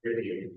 And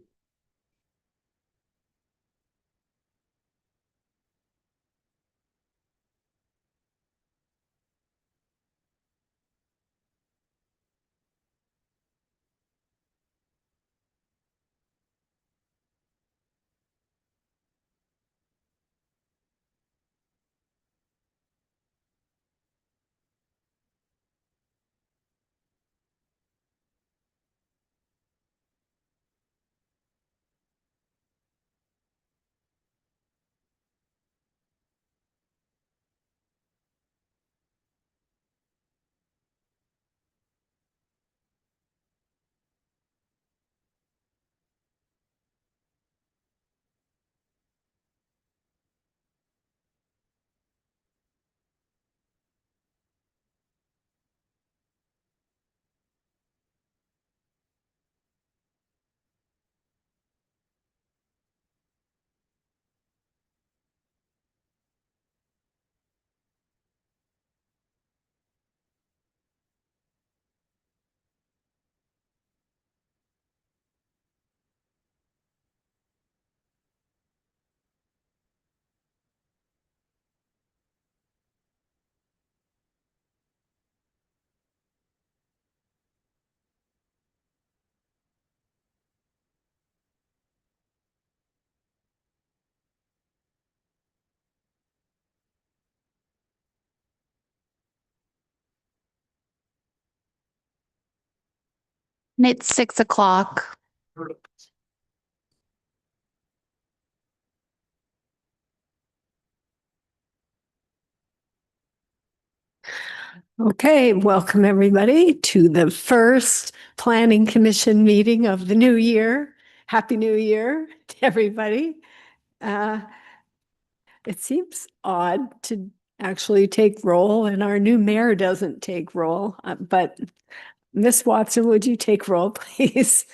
it's 6 o'clock. Okay, welcome everybody to the first Planning Commission meeting of the new year. Happy New Year to everybody. It seems odd to actually take roll, and our new mayor doesn't take roll, but Miss Watson, would you take roll, please?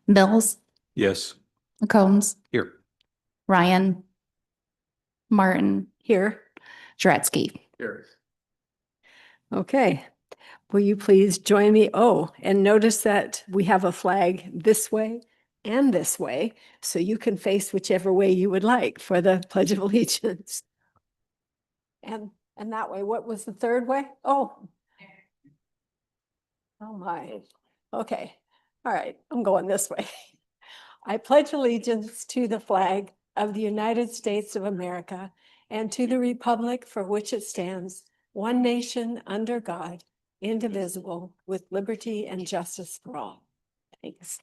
Mills, Yes. Combs, Here. Ryan, Martin, Here. Jaretzky. Here. Okay. Will you please join me? Oh, and notice that we have a flag this way and this way, so you can face whichever way you would like for the Pledge of Allegiance. And that way, what was the third way? Oh. Oh my. Okay. All right, I'm going this way. I pledge allegiance to the flag of the United States of America and to the republic for which it stands, one nation under God, indivisible, with liberty and justice for all. Thanks.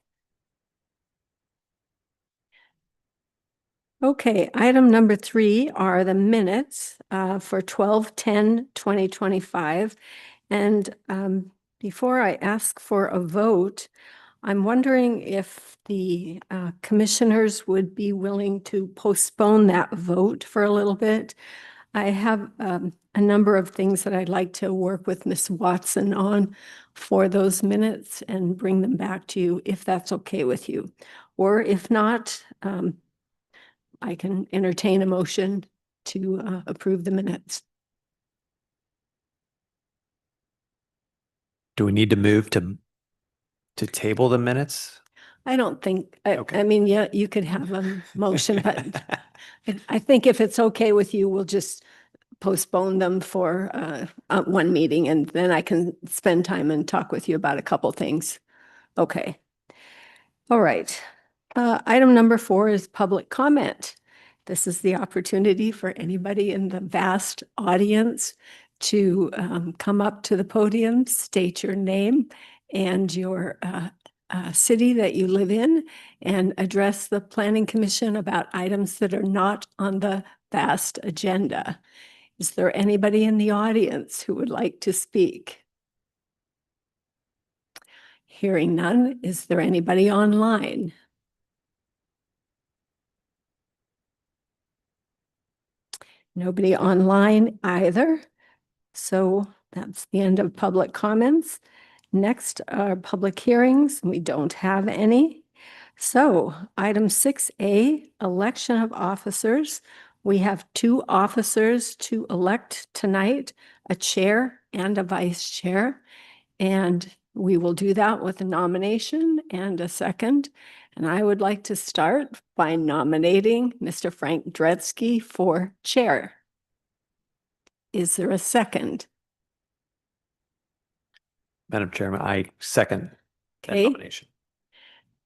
Okay, item number 3 are the minutes for 12/10/2025. And before I ask for a vote, I'm wondering if the commissioners would be willing to postpone that vote for a little bit. I have a number of things that I'd like to work with Ms. Watson on for those minutes and bring them back to you if that's okay with you. Or if not, I can entertain a motion to approve the minutes. Do we need to move to table the minutes? I don't think, Okay. I mean, yeah, you could have a motion, but I think if it's okay with you, we'll just postpone them for one meeting, and then I can spend time and talk with you about a couple things. Okay. All right. Item number 4 is public comment. This is the opportunity for anybody in the vast audience to come up to the podium, state your name and your city that you live in, and address the Planning Commission about items that are not on the vast agenda. Is there anybody in the audience who would like to speak? Hearing none, is there anybody online? Nobody online either. So that's the end of public comments. Next are public hearings. We don't have any. So item 6A, election of officers. We have 2 officers to elect tonight, a chair and a vice chair. And We will do that with a nomination and a second. And I would like to start by nominating Mr. Frank Dretzky for chair. Is there a second? Madam Chairman, I second that Okay. nomination.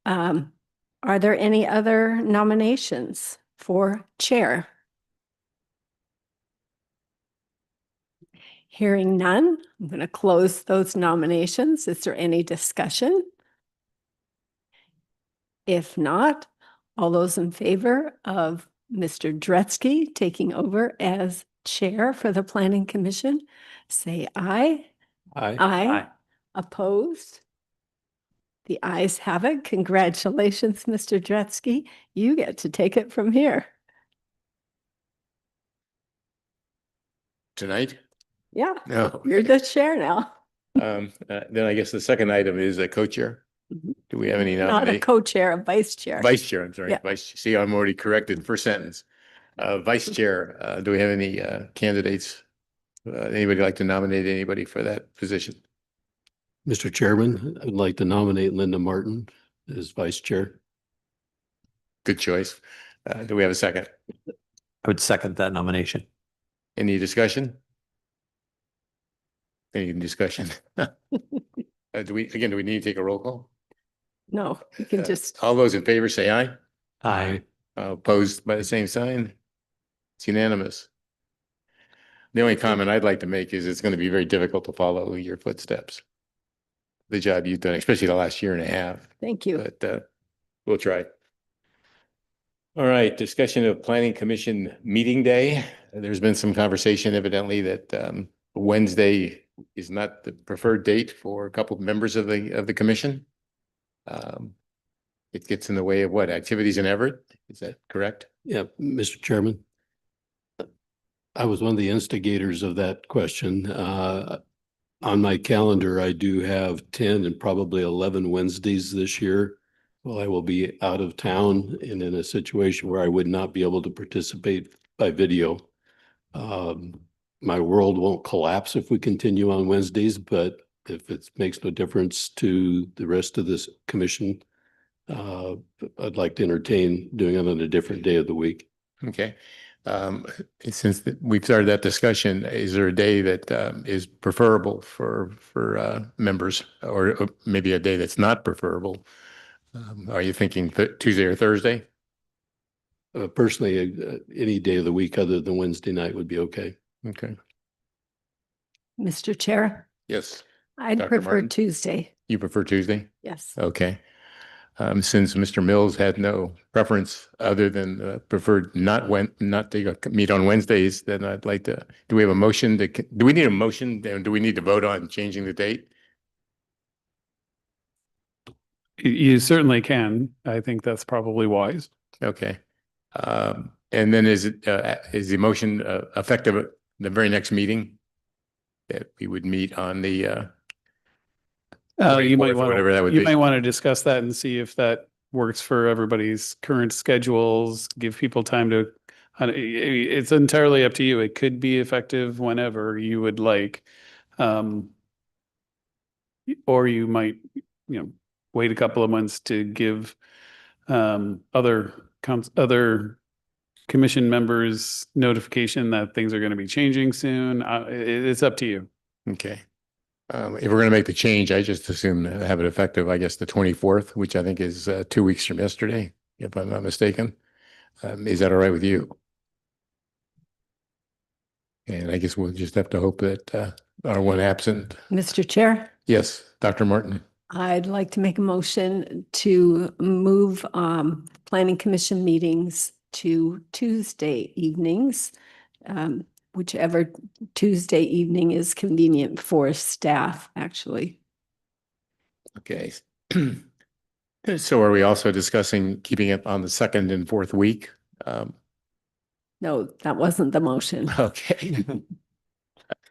Are there any other nominations for chair? Hearing none, I'm going to close those nominations. Is there any discussion? If not, all those in favor of Mr. Dretzky taking over as chair for the Planning Commission, say aye. Aye. Aye. Opposed? The ayes have it. Congratulations, Mr. Dretzky. You get to take it from here. Tonight? Yeah, No. you're the chair now. Then I guess the second item is a co-chair. Do we have any Not a nomination? co-chair, a vice chair. Vice chair, I'm sorry, Yeah. vice, see, I'm already corrected first sentence. Vice chair, do we have any candidates? Anybody like to nominate anybody for that position? Mr. Chairman, I'd like to nominate Linda Martin as vice chair. Good choice. Do we have a second? I would second that nomination. Any discussion? Any discussion? Do we need to take a roll call? No, you can just, All those in favor say aye. Aye. Opposed by the same sign? It's unanimous. The only comment I'd like to make is it's going to be very difficult to follow your footsteps. The job you've done, especially the last year and a half, thank you. but we'll try. All right, discussion of Planning Commission meeting day. There's been some conversation evidently that Wednesday is not the preferred date for a couple of members of the commission. It gets in the way of what, activities in Everett? Is that correct? Yeah, Mr. Chairman. I was one of the instigators of that question. On my calendar, I do have 10 and probably 11 Wednesdays this year. Well, I will be out of town and in a situation where I would not be able to participate by video. My world won't collapse if we continue on Wednesdays, but if it makes no difference to the rest of this commission, I'd like to entertain doing it on a different day of the week. Okay. Since we've started that discussion, is there a day that is preferable for members, or maybe a day that's not preferable? Are you thinking Tuesday or Thursday? Personally, any day of the week other than Wednesday night would be okay. Okay. Mr. Chair, Yes. I'd Dr. prefer Martin? Tuesday. You prefer Tuesday? Yes. Okay. Since Mr. Mills had no preference other than preferred not to meet on Wednesdays, then I'd like to, do we have a motion do we need a motion and do we need to vote on changing the date? You certainly can. I think that's probably wise. Okay. And then is the motion effective at the very next meeting? That we would meet on the You might 24th or want whatever that would you be. might want to discuss that and see if that works for everybody's current schedules, give people time to, it's entirely up to you. It could be effective whenever you would like. Or you might, wait a couple of months to give other commission members notification that things are going to be changing soon. It's up to you. Okay. If we're going to make the change, I just assume to have it effective, I guess, the 24th, which I think is 2 weeks from yesterday, if I'm not mistaken. Is that all right with you? And I guess we'll just have to hope that our one absent. Mr. Chair, Yes, Dr. Martin. I'd like to make a motion to move Planning Commission meetings to Tuesday evenings, whichever Tuesday evening is convenient for staff, actually. Okay. So are we also discussing keeping it on the second and fourth week? No, that wasn't the motion. Okay.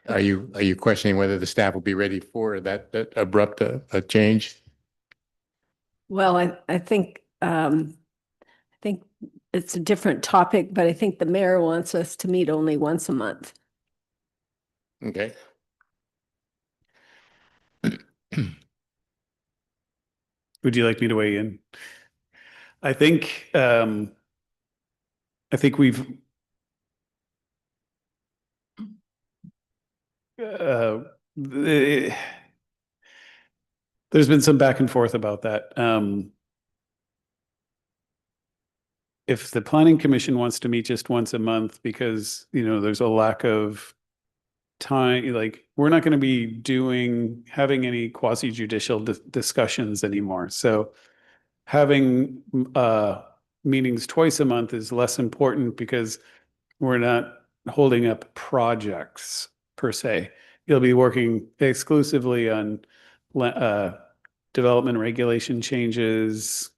Are you questioning whether the staff will be ready for that abrupt a change? Well, I think it's a different topic, but I think the mayor wants us to meet only once a month. Okay. Would you like me to weigh in? I think we've there's been some back and forth about that. If the planning commission wants to meet just once a month because, there's a lack of time, like we're not going to be having any quasi judicial discussions anymore. So having meetings twice a month is less important because we're not holding up projects per se. You'll be working exclusively on development regulation changes,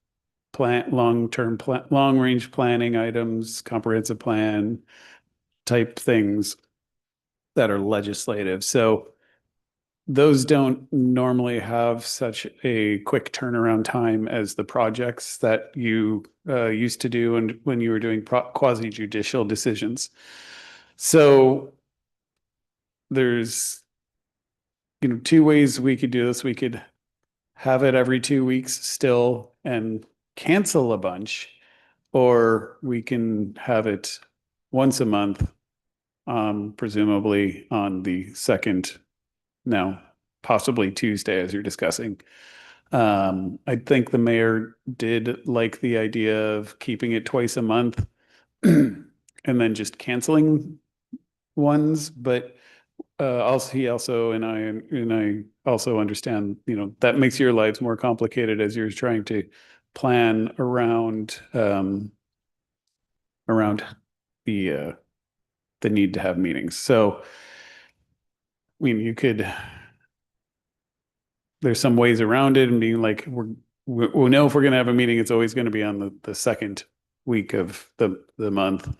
long range planning items, comprehensive plan type things that are legislative. So those don't normally have such a quick turnaround time as the projects that you used to do and when you were doing quasi judicial decisions. So there's, two ways we could do this. We could have it every 2 weeks still and cancel a bunch, or we can have it once a month, presumably on the second, now possibly Tuesday, as you're discussing. I think the mayor did like the idea of keeping it twice a month and then just canceling ones, but he also and I also understand, that makes your lives more complicated as you're trying to plan around the need to have meetings. So, I mean, there's some ways around it and being like, we'll know if we're going to have a meeting, it's always going to be on the second week of the month.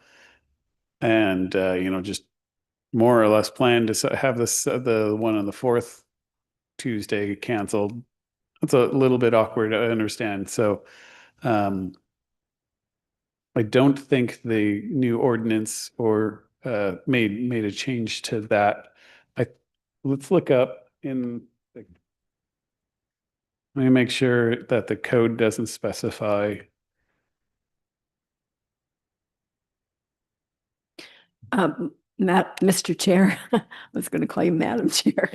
And, just more or less plan to have the one on the fourth Tuesday canceled. It's a little bit awkward, I understand. So, I don't think the new ordinance or made a change to that. Let's look up let me make sure that the code doesn't specify. Mr. Chair, I was going to call you Madam Chair.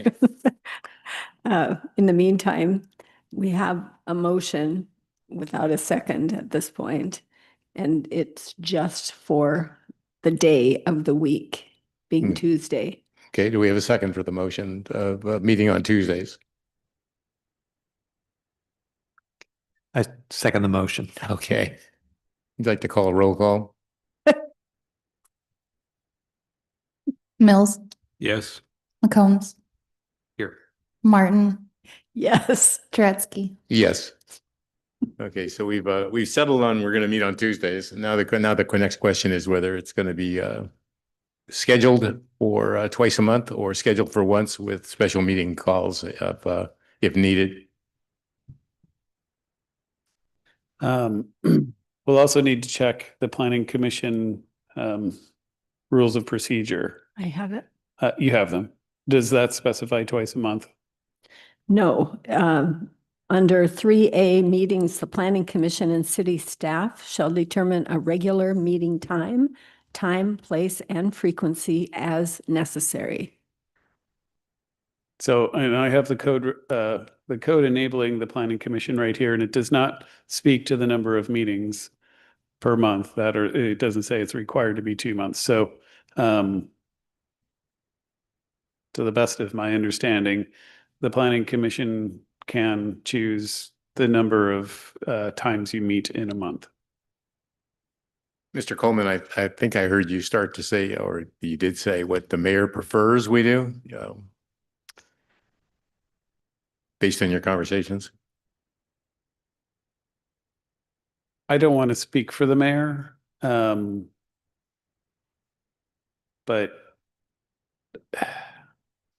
In the meantime, we have a motion without a second at this point, and it's just for the day of the week being Tuesday. Okay, do we have a second for the motion of meeting on Tuesdays? I second the motion. Okay. You'd like to call a roll call? Mills, Yes. McCombs, Here. Martin, Yes. Jaretzky. Yes. Okay, so we've settled on we're going to meet on Tuesdays. Now the next question is whether it's going to be scheduled for twice a month or scheduled for once with special meeting calls if needed. We'll also need to check the planning commission rules of procedure. I have it. You have them. Does that specify twice a month? No, under 3A meetings, the planning commission and city staff shall determine a regular meeting time, place, and frequency as necessary. So, and I have the code enabling the planning commission right here, and it does not speak to the number of meetings per month it doesn't say it's required to be 2 months. So, to the best of my understanding, the planning commission can choose the number of times you meet in a month. Mr. Coleman, I think I heard you start to say, or you did say what the mayor prefers we do, based on your conversations. I don't want to speak for the mayor, but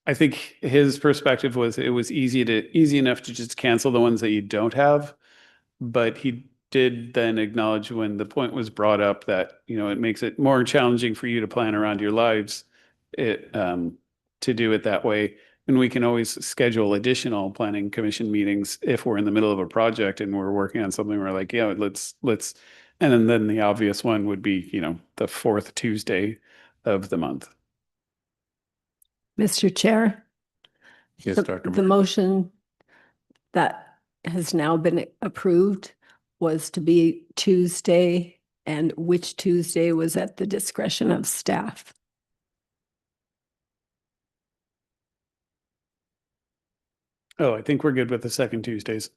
I think his perspective was it was easy enough to just cancel the ones that you don't have. But he did then acknowledge when the point was brought up that, it makes it more challenging for you to plan around your lives to do it that way. And we can always schedule additional planning commission meetings if we're in the middle of a project and we're working on something, we're like, yeah, let's, and then the obvious one would be, the fourth Tuesday of the month. Mr. Chair, Yes, the Dr. the Martin. motion that has now been approved was to be Tuesday, and which Tuesday was at the discretion of staff. Oh, I think we're good with the second Tuesdays.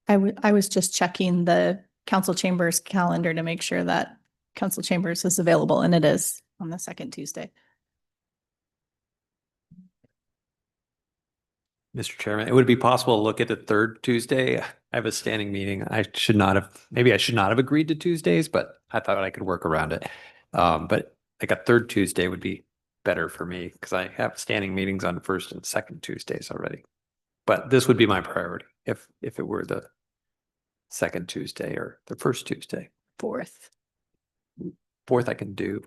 I was just checking the council chambers calendar to make sure that council chambers is available, and it is on the second Tuesday. Mr. Chairman, would it be possible to look at the third Tuesday? I have a standing meeting. Maybe I should not have agreed to Tuesdays, but I thought I could work around it. But like a third Tuesday would be better for me because I have standing meetings on first and second Tuesdays already. But this would be my priority if it were the second Tuesday or the first Tuesday. Fourth. Fourth I can do.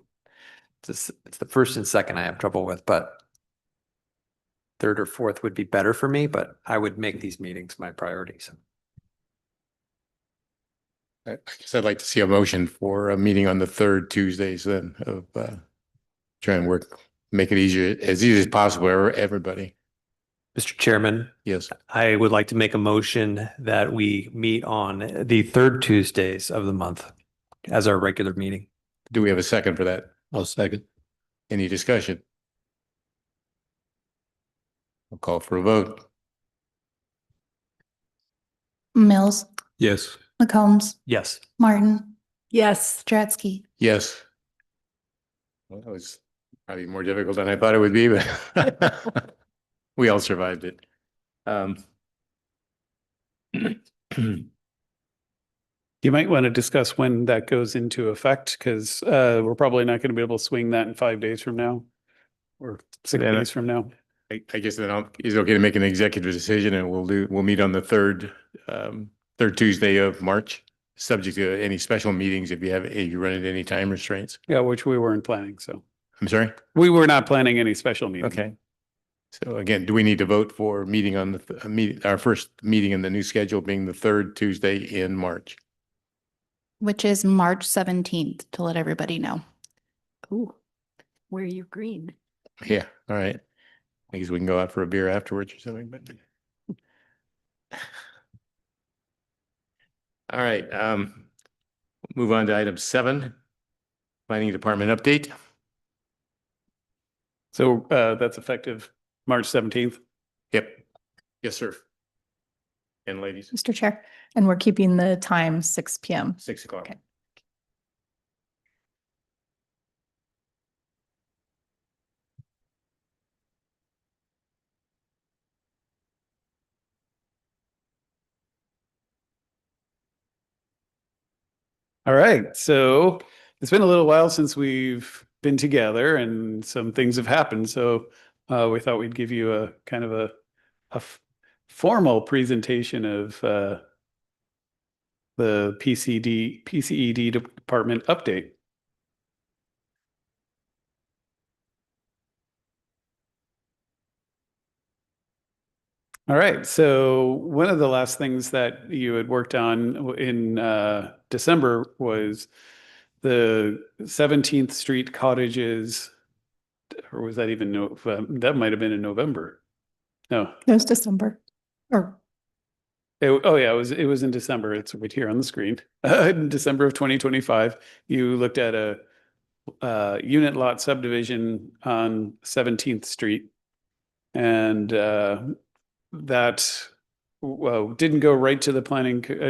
It's the first and second I have trouble with, but third or fourth would be better for me, but I would make these meetings my priorities. I guess I'd like to see a motion for a meeting on the third Tuesdays then of try and make it as easy as possible for everybody. Mr. Chairman, Yes. I would like to make a motion that we meet on the third Tuesdays of the month as our regular meeting. Do we have a second for that? I'll second. Any discussion? I'll call for a vote. Mills, Yes. McCombs, Yes. Martin, Yes, Stratsky. Yes. Well, that was probably more difficult than I thought it would be, but we all survived it. You might want to discuss when that goes into effect because we're probably not going to be able to swing that in 5 days from now or 6 Yeah. days from now. I guess then is it okay to make an executive decision and we'll meet on the third Tuesday of March, subject to any special meetings if you run into any time restraints. Yeah, which we weren't planning. So I'm sorry? we were not planning any special meeting. Okay. So again, do we need to vote for meeting on our first meeting in the new schedule being the third Tuesday in March? Which is March 17th, to let everybody know. ooh, wear your green. Yeah, all right. I guess we can go out for a beer afterwards or something, but. All right, move on to item 7, Planning Department update. So that's effective March 17th. Yep. Yes, sir. And ladies, Mr. Chair, and we're keeping the time 6 p.m. 6 o'clock. Okay. All right. So it's been a little while since we've been together and some things have happened. So we thought we'd give you a kind of a formal presentation of the PCED department update. All right. So one of the last things that you had worked on in December was the 17th Street cottages, or was that even that might have been in November? No. It was December. Or Oh yeah, it was in December. It's right here on the screen. In December of 2025, you looked at a unit lot subdivision on 17th Street, and that didn't go right to the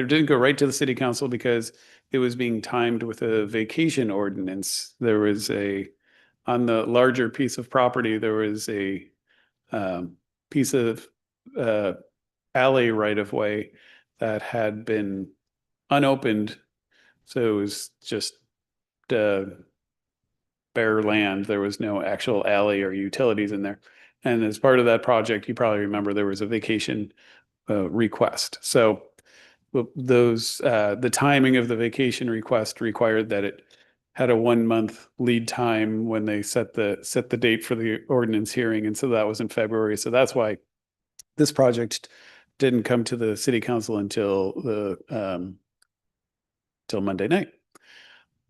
didn't go right to the city council because it was being timed with a vacation ordinance. There was on the larger piece of property, there was a piece of alley right of way that had been unopened. So it was just bare land. There was no actual alley or utilities in there. And as part of that project, you probably remember there was a vacation request. So the timing of the vacation request required that it had a 1 month lead time when they set the date for the ordinance hearing. And so that was in February. So that's why this project didn't come to the city council until till Monday night.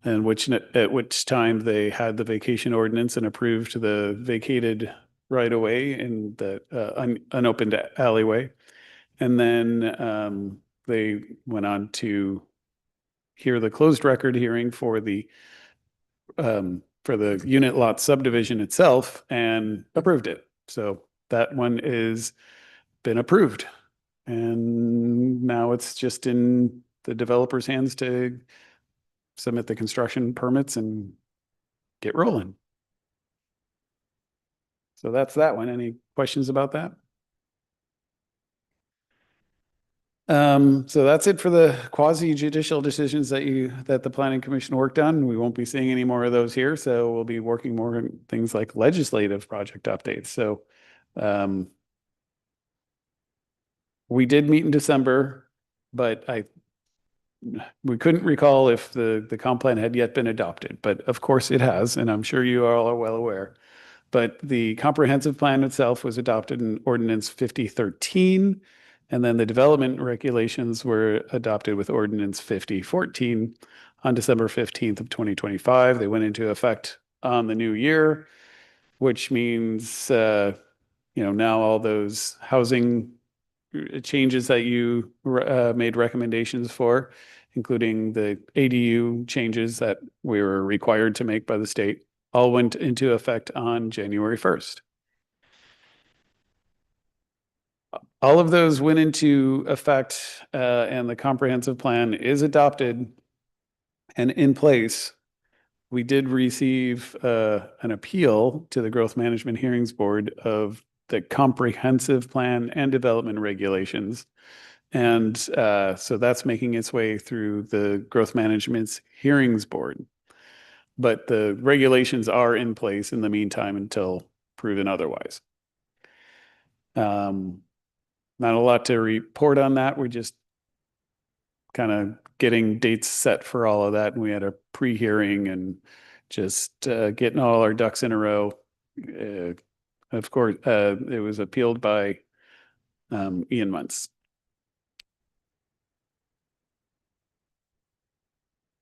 And at which time they had the vacation ordinance and approved the vacated right of way in the unopened alleyway. And then they went on to hear the closed record hearing for the unit lot subdivision itself and approved it. So that one is been approved. And now it's just in the developer's hands to submit the construction permits and get rolling. So that's that one. Any questions about that? So that's it for the quasi judicial decisions that the planning commission worked on. We won't be seeing any more of those here. So we'll be working more on things like legislative project updates. So, we did meet in December, but we couldn't recall if the comp plan had yet been adopted, but of course it has, and I'm sure you all are well aware. But the comprehensive plan itself was adopted in Ordinance 5013, and then the development regulations were adopted with Ordinance 5014 on December 15th of 2025. They went into effect on the new year, which means, now all those housing changes that you made recommendations for, including the ADU changes that we were required to make by the state, all went into effect on January 1st. All of those went into effect, and the comprehensive plan is adopted and in place. We did receive an appeal to the Growth Management Hearings Board of the comprehensive plan and development regulations. And so that's making its way through the Growth Management's Hearings Board. But the regulations are in place in the meantime until proven otherwise. Not a lot to report on that. We're just kind of getting dates set for all of that. And we had a pre-hearing and just getting all our ducks in a row. Of course, it was appealed by Ian Muntz.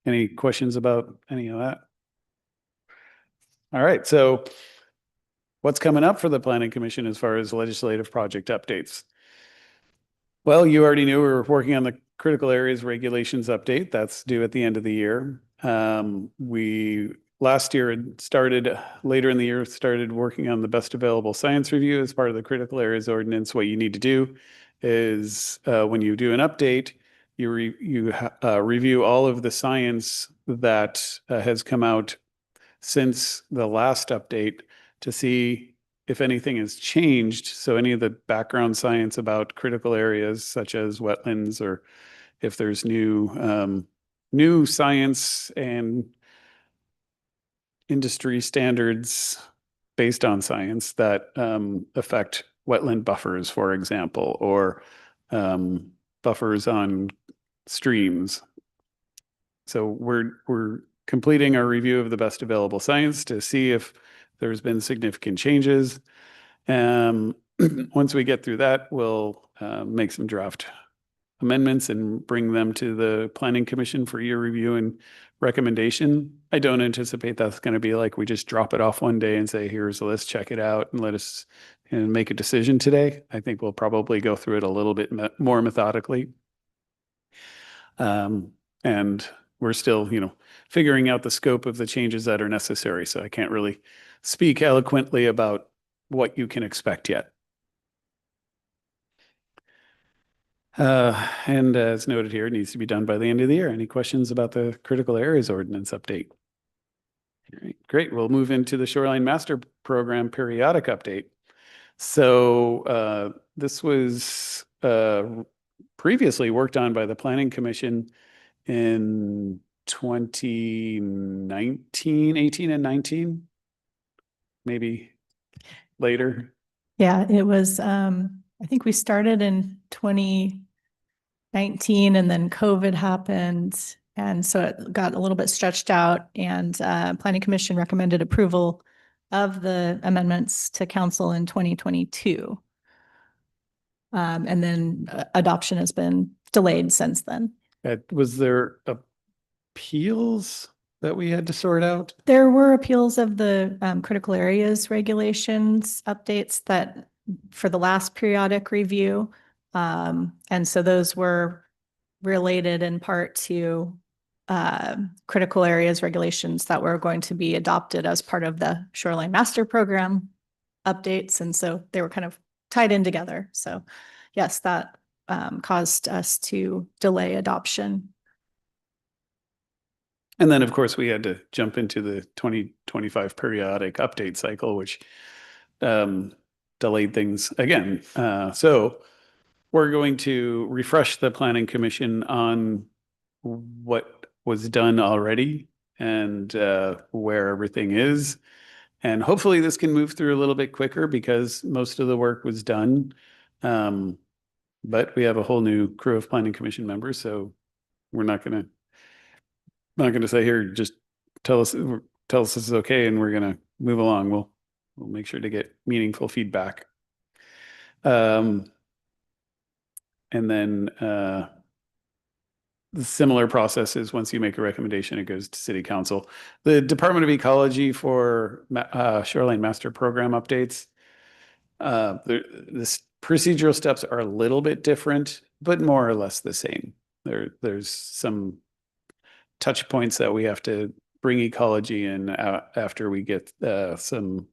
Any questions about any of that? All right, so what's coming up for the Planning Commission as far as legislative project updates? Well, you already knew we were working on the critical areas regulations update. That's due at the end of the year. We last year later in the year, started working on the best available science review as part of the critical areas ordinance. What you need to do is when you do an update, you review all of the science that has come out since the last update to see if anything has changed. So any of the background science about critical areas such as wetlands, or if there's new science and industry standards based on science that affect wetland buffers, for example, or buffers on streams. So we're completing our review of the best available science to see if there's been significant changes. Once we get through that, we'll make some draft amendments and bring them to the Planning Commission for your review and recommendation. I don't anticipate that's going to be like we just drop it off one day and say, here's a list, check it out, and let us make a decision today. I think we'll probably go through it a little bit more methodically. And we're still, figuring out the scope of the changes that are necessary. So I can't really speak eloquently about what you can expect yet. And as noted here, it needs to be done by the end of the year. Any questions about the critical areas ordinance update? All right, great. We'll move into the Shoreline Master Program periodic update. So this was previously worked on by the Planning Commission in 2019, 18 and 19, maybe later. Yeah, it was, I think we started in 2019 and then COVID happened. And so it got a little bit stretched out, and Planning Commission recommended approval of the amendments to council in 2022. And then adoption has been delayed since then. Was there appeals that we had to sort out? There were appeals of the critical areas regulations updates that for the last periodic review. And so those were related in part to critical areas regulations that were going to be adopted as part of the Shoreline Master Program updates. And so they were kind of tied in together. So yes, that caused us to delay adoption. And then, of course, we had to jump into the 2025 periodic update cycle, which delayed things again. So we're going to refresh the Planning Commission on what was done already and where everything is. And hopefully this can move through a little bit quicker because most of the work was done. But we have a whole new crew of Planning Commission members, so we're not going to say here, just tell us this is okay, and we're going to move along. We'll make sure to get meaningful feedback. And then the similar process is once you make a recommendation, it goes to City Council. The Department of Ecology for Shoreline Master Program updates. This procedural steps are a little bit different, but more or less the same. There's some touch points that we have to bring ecology in after we get some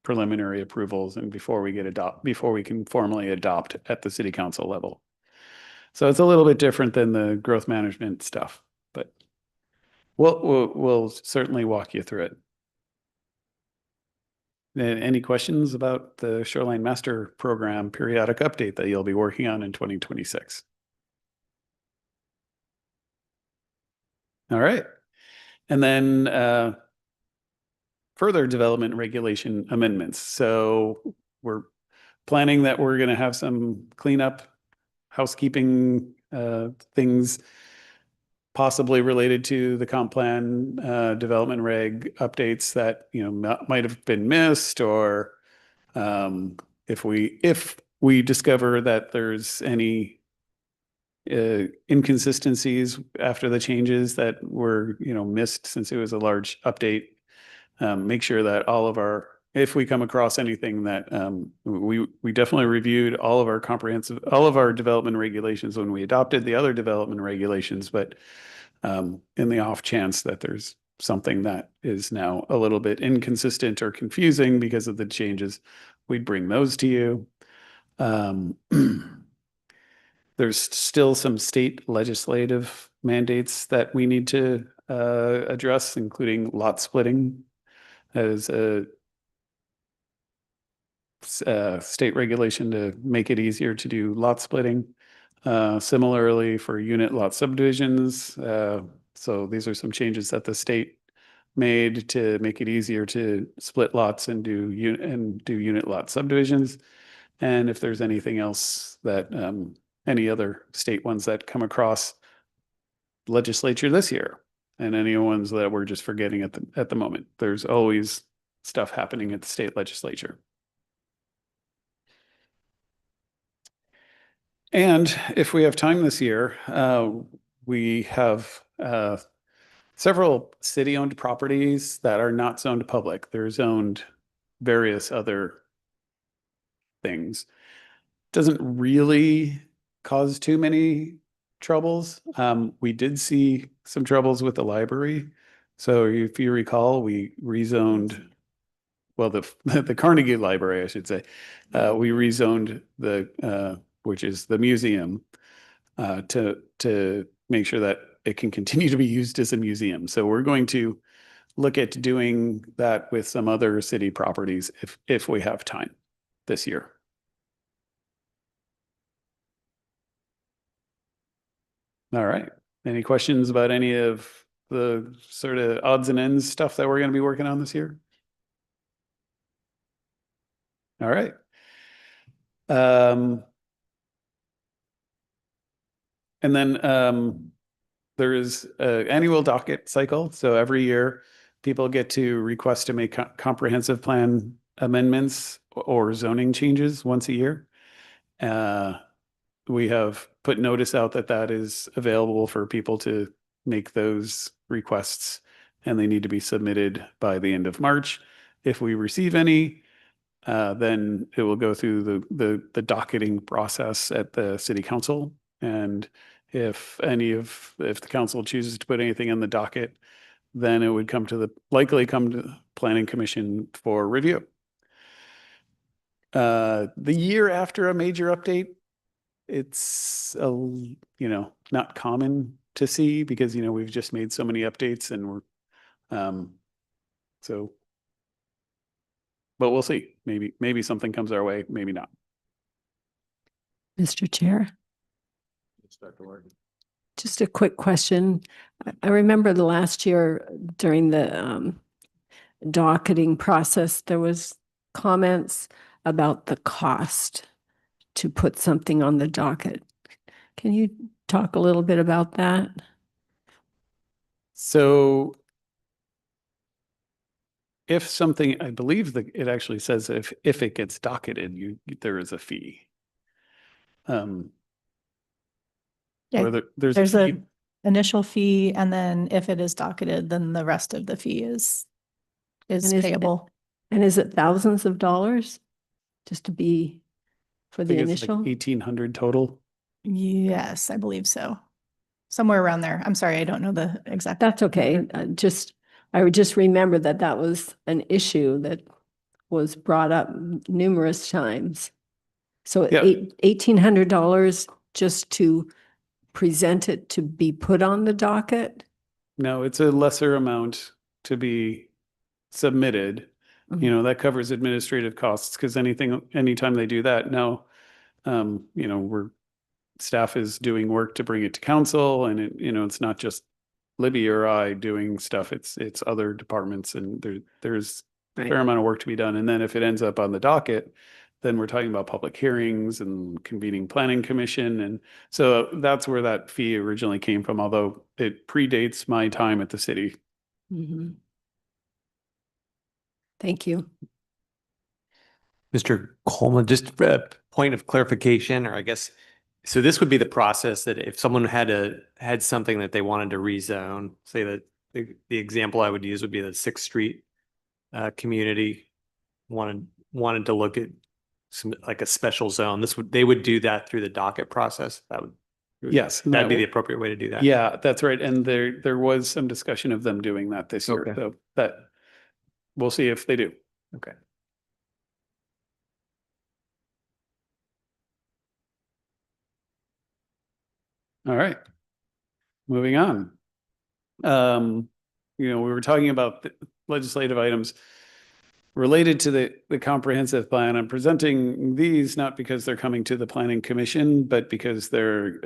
preliminary approvals and before we can formally adopt at the City Council level. So it's a little bit different than the growth management stuff, but we'll certainly walk you through it. Any questions about the Shoreline Master Program periodic update that you'll be working on in 2026? All right. And then further development regulation amendments. So we're planning that we're going to have some cleanup, housekeeping things possibly related to the comp plan development reg updates that might have been missed, or if we discover that there's any inconsistencies after the changes that were missed since it was a large update. Make sure that if we come across anything that we definitely reviewed all of our development regulations when we adopted the other development regulations, but in the off chance that there's something that is now a little bit inconsistent or confusing because of the changes, we'd bring those to you. There's still some state legislative mandates that we need to address, including lot splitting as a state regulation to make it easier to do lot splitting. Similarly for unit lot subdivisions. So these are some changes that the state made to make it easier to split lots and do unit lot subdivisions. And if there's anything else that any other state ones that come across legislature this year, and any ones that we're just forgetting at the moment. There's always stuff happening at the state legislature. And if we have time this year, we have several city-owned properties that are not zoned public. They're zoned various other things. Doesn't really cause too many troubles. We did see some troubles with the library. So if you recall, we rezoned, well, the Carnegie Library, I should say. We rezoned which is the museum, to make sure that it can continue to be used as a museum. So we're going to look at doing that with some other city properties if we have time this year. All right. Any questions about any of the sort of odds and ends stuff that we're going to be working on this year? All right. And then there is an annual docket cycle. So every year, people get to request to make comprehensive plan amendments or zoning changes once a year. We have put notice out that that is available for people to make those requests, and they need to be submitted by the end of March. If we receive any, then it will go through the docketing process at the city council. And if the council chooses to put anything on the docket, then it would likely come to the planning commission for review. The year after a major update, it's not common to see because we've just made so many updates and but we'll see. Maybe something comes our way, maybe not. Mr. Chair, just a quick question. I remember the last year during the docketing process, there was comments about the cost to put something on the docket. Can you talk a little bit about that? So if something, I believe that it actually says if it gets docketed, there is a fee. Yeah, Or there's a there's fee. an initial fee, and then if it is docketed, then the rest of the fee is And is- payable. And is it thousands of dollars just to be for I the think it's like initial? 1,800 total. Yes, I believe so. Somewhere around there. I'm sorry, I don't know the exact. That's okay. I would just remember that that was an issue that was brought up numerous times. So Yeah. $1,800 just to present it to be put on the docket? No, it's a lesser amount to be submitted. That covers administrative costs because anytime they do that, now, staff is doing work to bring it to council, and it's not just Libby or I doing stuff. It's other departments, and there's a Right. fair amount of work to be done. And then if it ends up on the docket, then we're talking about public hearings and convening planning commission. And so that's where that fee originally came from, although it predates my time at the city. Mhm. Thank you. Mr. Coleman, just a point of clarification, or I guess, so this would be the process that if someone had something that they wanted to rezone, say that the example I would use would be the Sixth Street community wanted to look at some like a special zone. They would do that through the docket process. Yes. That'd be the appropriate way to do that. Yeah, that's right. And there was some discussion of them doing that this year. Okay. So that we'll see if they do. Okay. All right. Moving on. We were talking about the legislative items related to the comprehensive plan. I'm presenting these not because they're coming to the planning commission, but because they're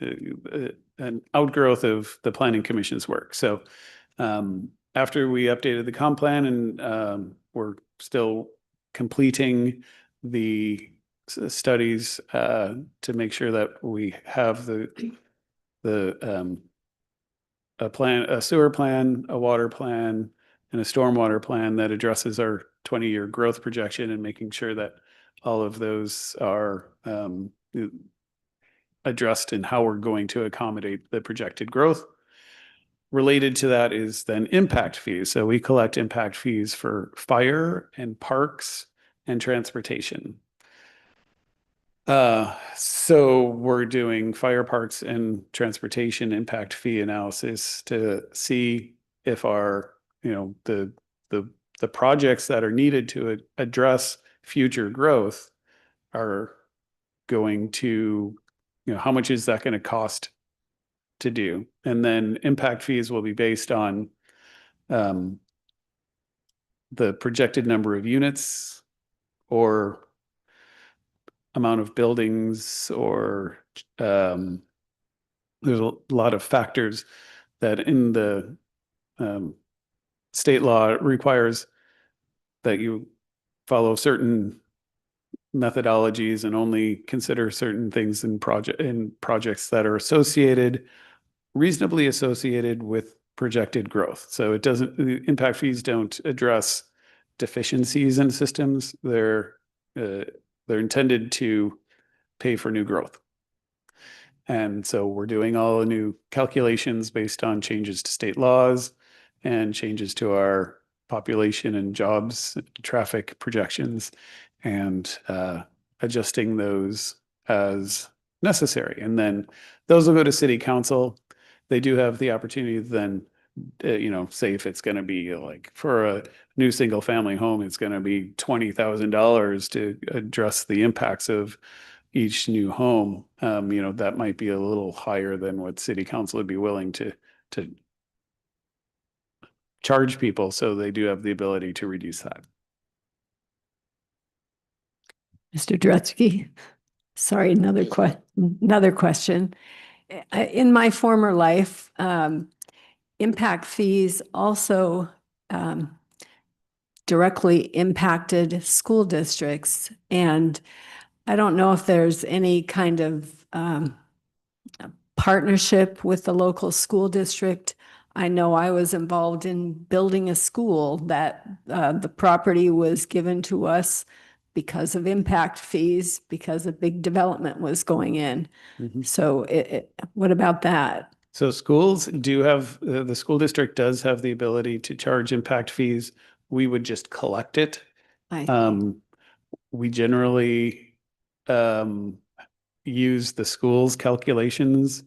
an outgrowth of the planning commission's work. So after we updated the comp plan, and we're still completing the studies to make sure that we have a sewer plan, a water plan, and a stormwater plan that addresses our 20-year growth projection, and making sure that all of those are addressed in how we're going to accommodate the projected growth. Related to that is then impact fees. So we collect impact fees for fire and parks and transportation. So we're doing fire, parks, and transportation impact fee analysis to see if the projects that are needed to address future growth are going to, how much is that going to cost to do? And then impact fees will be based on the projected number of units or amount of buildings, or there's a lot of factors that in the state law requires that you follow certain methodologies and only consider certain things in projects that are associated reasonably associated with projected growth. So it doesn't, the impact fees don't address deficiencies in systems. They're intended to pay for new growth. And so we're doing all the new calculations based on changes to state laws and changes to our population and jobs, traffic projections, and adjusting those as necessary. And then those will go to city council. They do have the opportunity to then, say if it's going to be like for a new single family home, it's going to be $20,000 to address the impacts of each new home. That might be a little higher than what city council would be willing to charge people. So they do have the ability to reduce that. Mr. Drutsky, sorry, another question. In my former life, impact fees also directly impacted school districts. And I don't know if there's any kind of partnership with the local school district. I know I was involved in building a school that the property was given to us because of impact fees, because a big development was going in. So what about that? So schools do have, the school district does have the ability to charge impact fees. We would just collect it. I see. We generally use the school's calculations.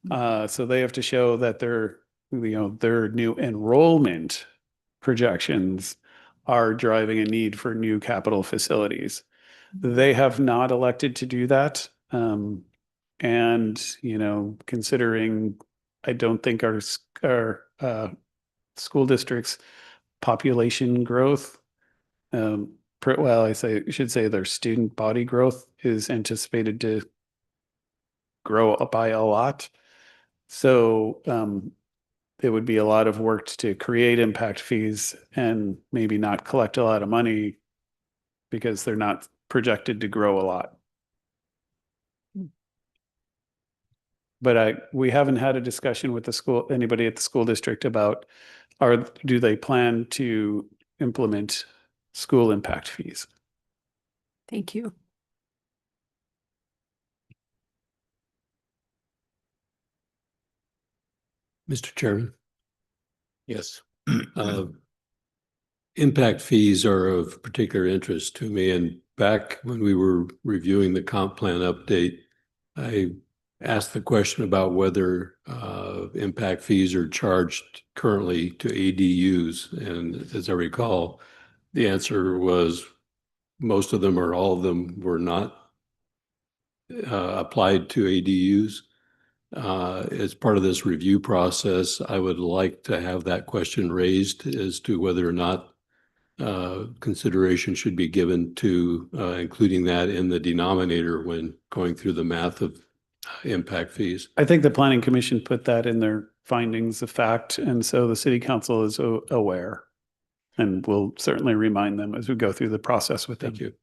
So they have to show that their new enrollment projections are driving a need for new capital facilities. They have not elected to do that. And, considering I don't think our school district's population growth, I should say their student body growth is anticipated to grow up by a lot. So it would be a lot of work to create impact fees and maybe not collect a lot of money because they're not projected to grow a lot. But we haven't had a discussion with anybody at the school district about do they plan to implement school impact fees? Thank you. Mr. Chairman, Yes. impact fees are of particular interest to me. And back when we were reviewing the comp plan update, I asked the question about whether impact fees are charged currently to ADUs. And as I recall, the answer was most of them or all of them were not applied to ADUs. As part of this review process, I would like to have that question raised as to whether or not consideration should be given to including that in the denominator when going through the math of impact fees. I think the planning commission put that in their findings of fact, and so the city council is aware. And we'll certainly remind them as we go through the process with them. Thank you.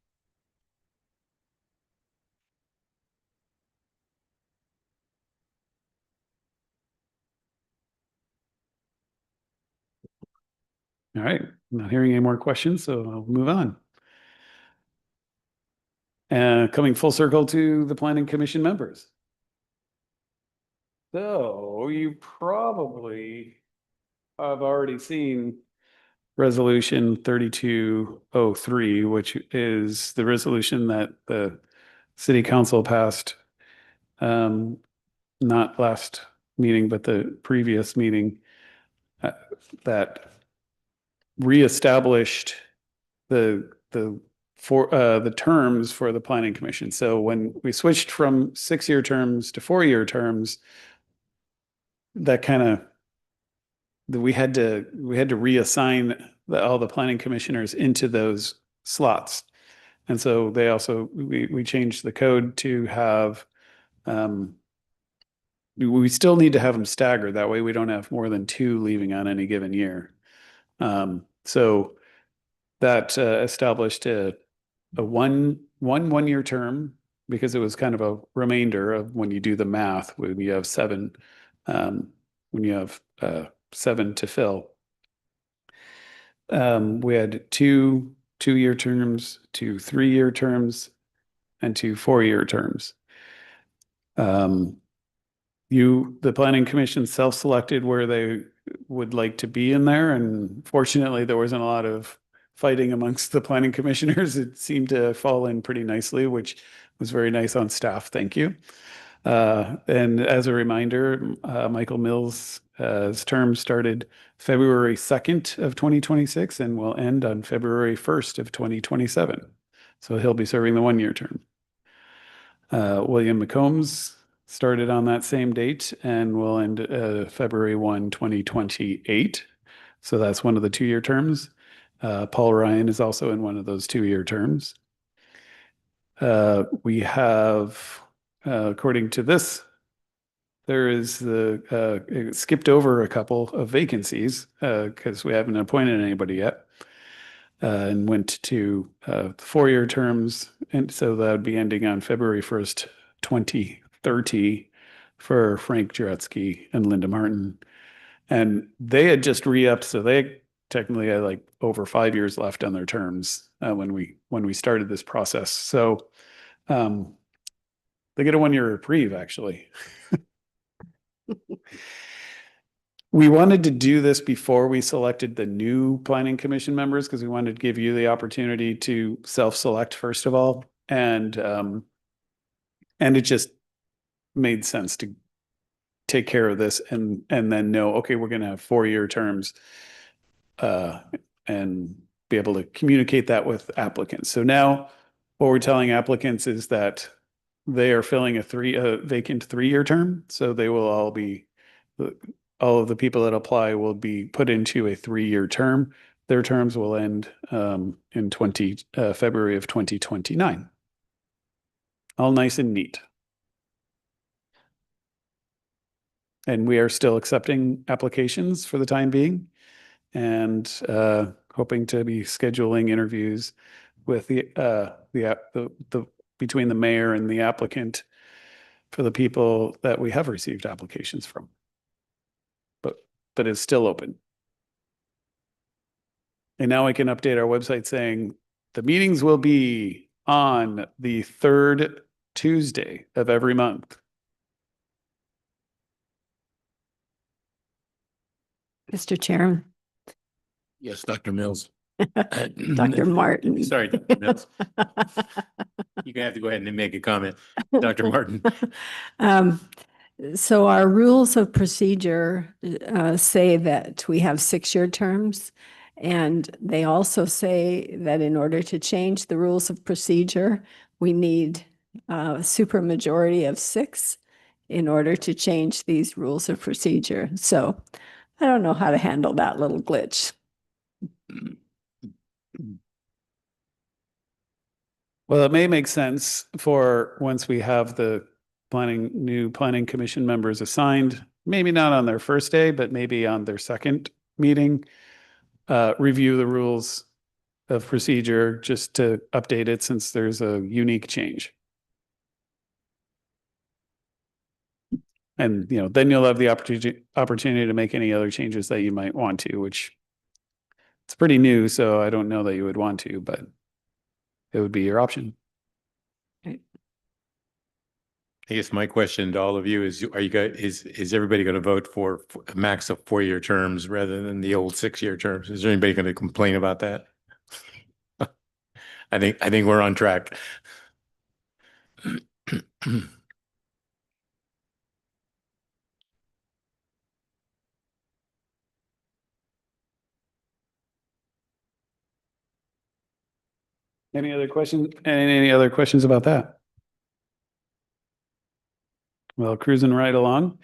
All right, I'm not hearing any more questions, so I'll move on. Coming full circle to the planning commission members. So you probably have already seen resolution 3203, which is the resolution that the city council passed, not last meeting, but the previous meeting, that reestablished the terms for the planning commission. So when we switched from 6-year terms to 4-year terms, that kind of we had to reassign all the planning commissioners into those slots. And so they also we changed the code to have we still need to have them staggered. That way we don't have more than 2 leaving on any given year. So that established a 1-year term, because it was kind of a remainder of when you do the math, when you have 7 when you have 7 to fill. We had 2 2-year terms, 2 3-year terms, and 2 4-year terms. The planning commission self-selected where they would like to be in there, and fortunately there wasn't a lot of fighting amongst the planning commissioners. It seemed to fall in pretty nicely, which was very nice on staff. Thank you. And as a reminder, Michael Mills' term started February 2nd of 2026 and will end on February 1st of 2027. So he'll be serving the 1-year term. William McCombs started on that same date and will end February 1, 2028. So that's one of the 2-year terms. Paul Ryan is also in one of those 2-year terms. We have, according to this, there is it skipped over a couple of vacancies because we haven't appointed anybody yet, and went to 4-year terms. And so that would be ending on February 1st, 2030 for Frank Jaretzky and Linda Martin. And they had just re-upped, so they technically had like over 5 years left on their terms when we started this process. So they get a 1-year reprieve, actually. We wanted to do this before we selected the new planning commission members because we wanted to give you the opportunity to self-select first of all, and it just made sense to take care of this and then know, okay, we're going to have 4-year terms, and be able to communicate that with applicants. So now what we're telling applicants is that they are filling a vacant 3-year term. So they will all of the people that apply will be put into a 3-year term. Their terms will end in February of 2029. All nice and neat. And we are still accepting applications for the time being, and hoping to be scheduling interviews with between the mayor and the applicant for the people that we have received applications from. But it's still open. And now I can update our website saying the meetings will be on the 3rd Tuesday of every month. Mr. Chairman. Yes, Dr. Mills. Dr. Martin. Sorry, Dr. Mills. You're gonna have to go ahead and make a comment, Dr. Martin. So our rules of procedure say that we have 6-year terms. And they also say that in order to change the rules of procedure, we need a supermajority of 6 in order to change these rules of procedure. So I don't know how to handle that little glitch. Well, it may make sense for once we have the new planning commission members assigned, maybe not on their first day, but maybe on their second meeting, review the rules of procedure just to update it since there's a unique change. And, then you'll have the opportunity to make any other changes that you might want to, which it's pretty new, so I don't know that you would want to, but it would be your option. I guess my question to all of you is, is everybody going to vote for a max of 4-year terms rather than the old 6-year terms? Is there anybody going to complain about that? I think we're on track. Any other questions? Any other questions about that? Well, cruising right along.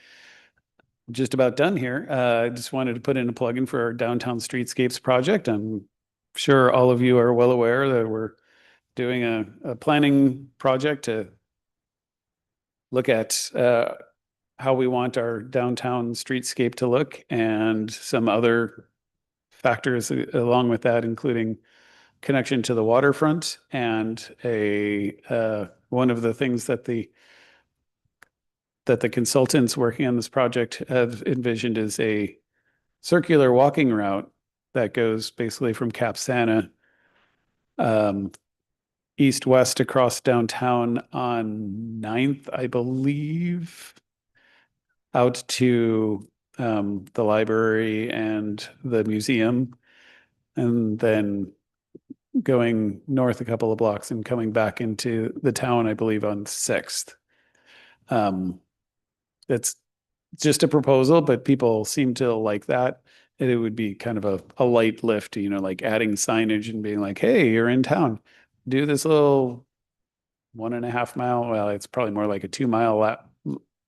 Just about done here. I just wanted to put in a plug-in for our downtown streetscapes project. I'm sure all of you are well aware that we're doing a planning project to look at how we want our downtown streetscape to look, and some other factors along with that, including connection to the waterfront, and one of the things that the that the consultants working on this project have envisioned is a circular walking route that goes basically from Cap Santa east-west across downtown on 9th, I believe, out to the library and the museum, and then going north a couple of blocks and coming back into the town, I believe, on 6th. It's just a proposal, but people seem to like that. And it would be kind of a light lift, like adding signage and being like, hey, you're in town. Do this little 1.5 mile, well, it's probably more like a 2 mile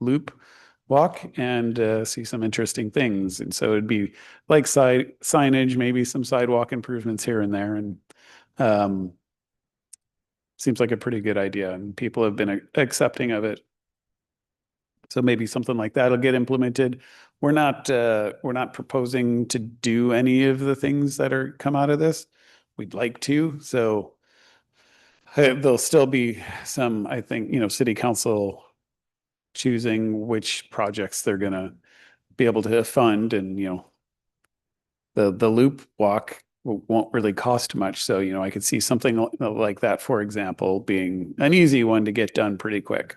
loop walk and see some interesting things. And so it'd be like signage, maybe some sidewalk improvements here and there. And seems like a pretty good idea, and people have been accepting of it. So maybe something like that'll get implemented. We're not proposing to do any of the things that are come out of this. We'd like to. So there'll still be some, I think, city council choosing which projects they're gonna be able to fund, and the loop walk won't really cost much. So I could see something like that, for example, being an easy one to get done pretty quick.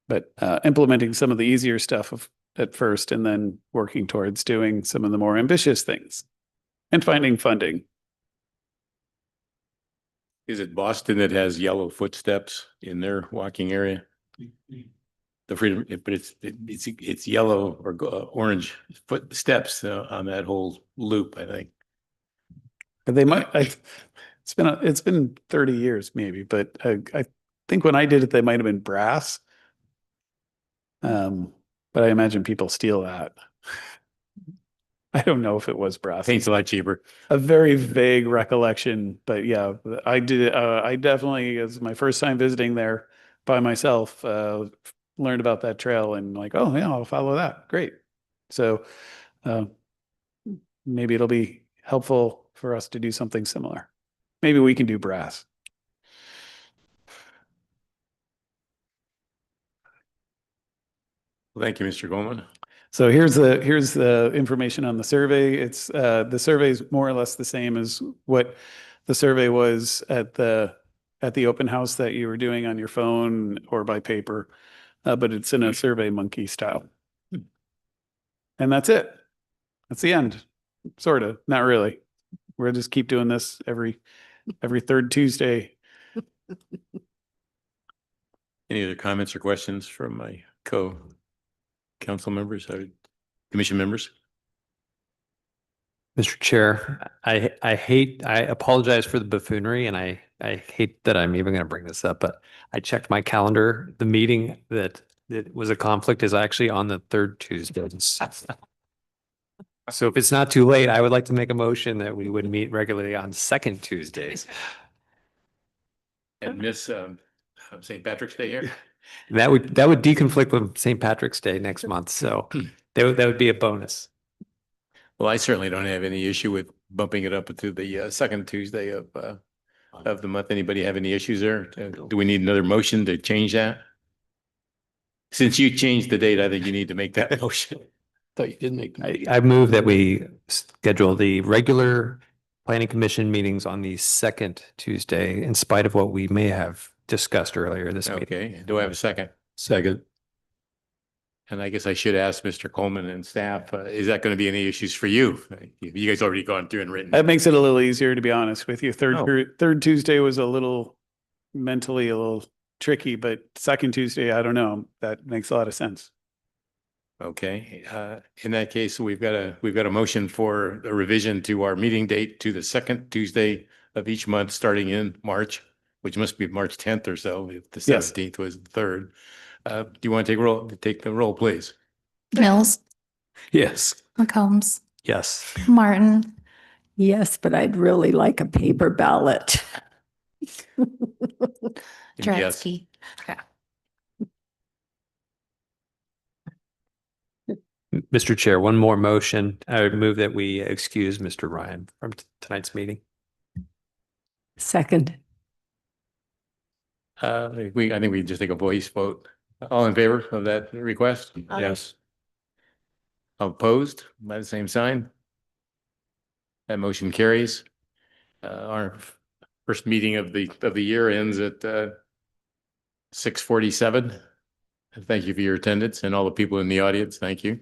But implementing some of the easier stuff at first, and then working towards doing some of the more ambitious things and finding funding. Is it Boston that has yellow footsteps in their walking area? The freedom, but it's yellow or orange footsteps on that whole loop, I think. But they might. It's been 30 years maybe, but I think when I did it, they might have been brass. But I imagine people steal that. I don't know if it was brass. Paint's a lot cheaper. A very vague recollection, but yeah, I did. I definitely, as my first time visiting there by myself, learned about that trail and like, oh yeah, I'll follow that. Great. So maybe it'll be helpful for us to do something similar. Maybe we can do brass. Well, thank you, Mr. Goldman. So here's the information on the survey. It's the survey is more or less the same as what the survey was at the open house that you were doing on your phone or by paper, but it's in a Survey Monkey style. And that's it. That's the end. Sort of, not really. We'll just keep doing this every third Tuesday. Any other comments or questions from my co-council members or commission members? Mr. Chair, I apologize for the buffoonery, and I hate that I'm even going to bring this up, but I checked my calendar. The meeting that was a conflict is actually on the third Tuesday. So if it's not too late, I would like to make a motion that we would meet regularly on second Tuesdays. And miss St. Patrick's Day here? That would deconflict with St. Patrick's Day next month. So that would be a bonus. Well, I certainly don't have any issue with bumping it up to the second Tuesday of the month. Anybody have any issues there? Do we need another motion to change that? Since you changed the date, I think you need to make that motion. Thought you did make. I move that we schedule the regular planning commission meetings on the second Tuesday, in spite of what we may have discussed earlier this meeting. Okay, do I have a second? Second. And I guess I should ask Mr. Coleman and staff, is that going to be any issues for you? You guys already gone through and written. That makes it a little easier, to be honest with you. Oh. Third Tuesday was a little mentally a little tricky, but second Tuesday, I don't know. That makes a lot of sense. Okay, in that case, we've got a motion for a revision to our meeting date to the second Tuesday of each month, starting in March, which must be March 10th or so, if the Yes. 17th was the third. Do you want to take the roll, please? Mills, Yes. McCombs, Yes. Martin, Yes, but I'd really like a paper ballot. Yes. Jaretzky. Okay. Mr. Chair, one more motion. I would move that we excuse Mr. Ryan from tonight's meeting. Second. I think we just take a voice vote. All in favor of that request? Aye. Yes. Opposed by the same sign? That motion carries. Our first meeting of the year ends at 6:47. Thank you for your attendance and all the people in the audience. Thank you.